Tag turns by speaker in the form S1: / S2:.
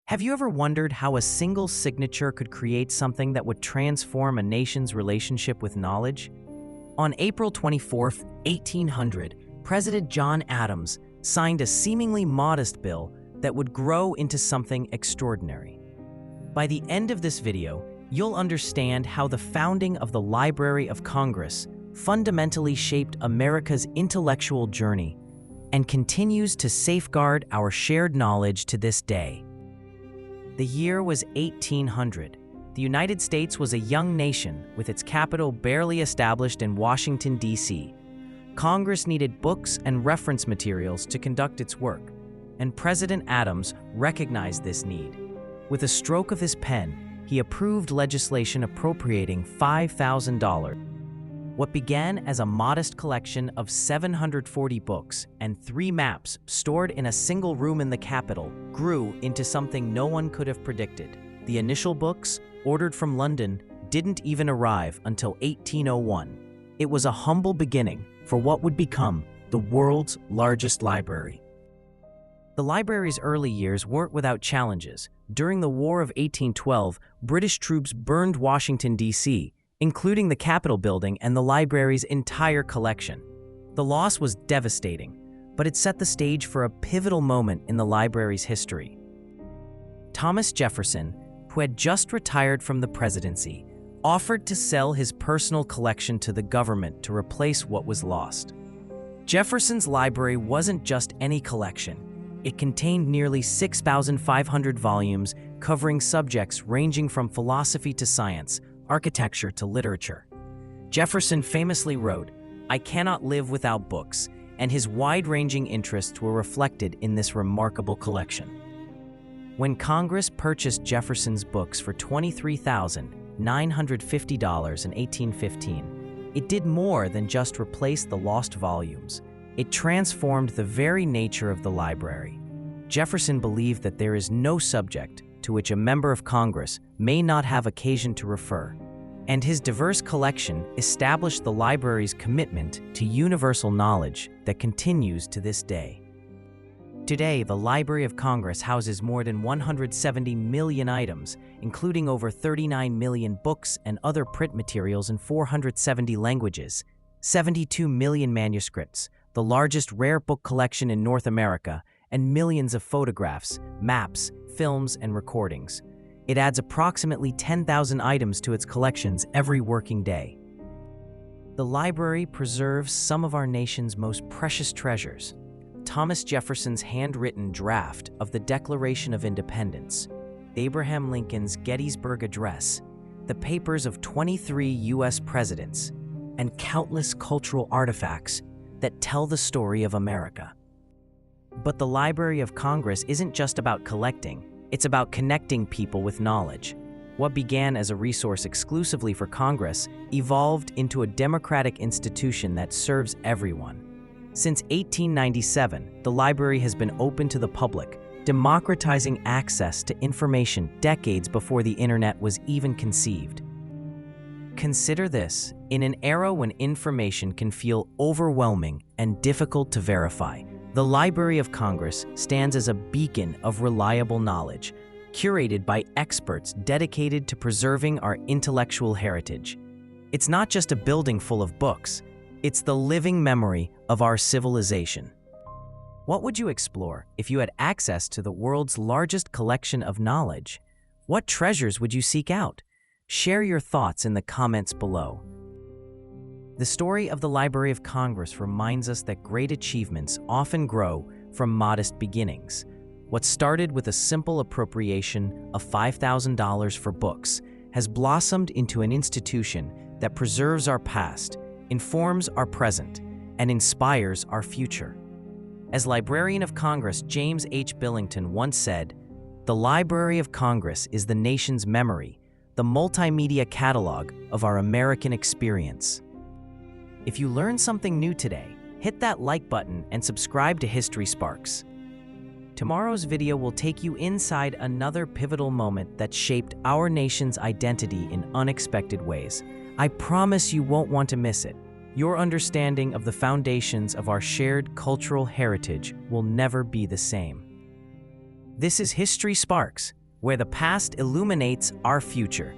S1: Have you ever wondered how a single signature could create something that would transform a nation's relationship with knowledge? On April 24, 1800, President John Adams signed a seemingly modest bill that would grow into something extraordinary. By the end of this video, you'll understand how the founding of the Library of Congress fundamentally shaped America's intellectual journey and continues to safeguard our shared knowledge to this day. The year was 1800. The United States was a young nation with its capital barely established in Washington, D.C. Congress needed books and reference materials to conduct its work, and President Adams recognized this need. With a stroke of his pen, he approved legislation appropriating $5,000. What began as a modest collection of 740 books and 3 maps stored in a single room in the Capitol grew into something no one could have predicted. The initial books, ordered from London, didn't even arrive until 1801. It was a humble beginning for what would become the world's largest library. The library's early years weren't without challenges. During the War of 1812, British troops burned Washington, D.C., including the Capitol building and the library's entire collection. The loss was devastating, but it set the stage for a pivotal moment in the library's history. Thomas Jefferson, who had just retired from the presidency, offered to sell his personal collection to the government to replace what was lost. Jefferson's library wasn't just any collection. It contained nearly 6,500 volumes covering subjects ranging from philosophy to science, architecture to literature. Jefferson famously wrote, "I cannot live without books," and his wide-ranging interests were reflected in this remarkable collection. When Congress purchased Jefferson's books for $23,950 in 1815, it did more than just replace the lost volumes. It transformed the very nature of the library. Jefferson believed that there is no subject to which a member of Congress may not have occasion to refer, and his diverse collection established the library's commitment to universal knowledge that continues to this day. Today, the Library of Congress houses more than 170 million items, including over 39 million books and other print materials in 470 languages, 72 million manuscripts, the largest rare book collection in North America, and millions of photographs, maps, films, and recordings. It adds approximately 10,000 items to its collections every working day. The library preserves some of our nation's most precious treasures: Thomas Jefferson's handwritten draft of the Declaration of Independence, Abraham Lincoln's Gettysburg Address, the papers of 23 U.S. presidents, and countless cultural artifacts that tell the story of America. But the Library of Congress isn't just about collecting, it's about connecting people with knowledge. What began as a resource exclusively for Congress evolved into a democratic institution that serves everyone. Since 1897, the library has been open to the public, democratizing access to information decades before the internet was even conceived. Consider this: in an era when information can feel overwhelming and difficult to verify, the Library of Congress stands as a beacon of reliable knowledge, curated by experts dedicated to preserving our intellectual heritage. It's not just a building full of books, it's the living memory of our civilization. What would you explore if you had access to the world's largest collection of knowledge? What treasures would you seek out? Share your thoughts in the comments below. The story of the Library of Congress reminds us that great achievements often grow from modest beginnings. What started with a simple appropriation of $5,000 for books has blossomed into an institution that preserves our past, informs our present, and inspires our future. As Librarian of Congress James H. Billington once said, "The Library of Congress is the nation's memory, the multimedia catalog of our American experience." If you learned something new today, hit that like button and subscribe to History Sparks. Tomorrow's video will take you inside another pivotal moment that shaped our nation's identity in unexpected ways. I promise you won't want to miss it. Your understanding of the foundations of our shared cultural heritage will never be the same. This is History Sparks, where the past illuminates our future.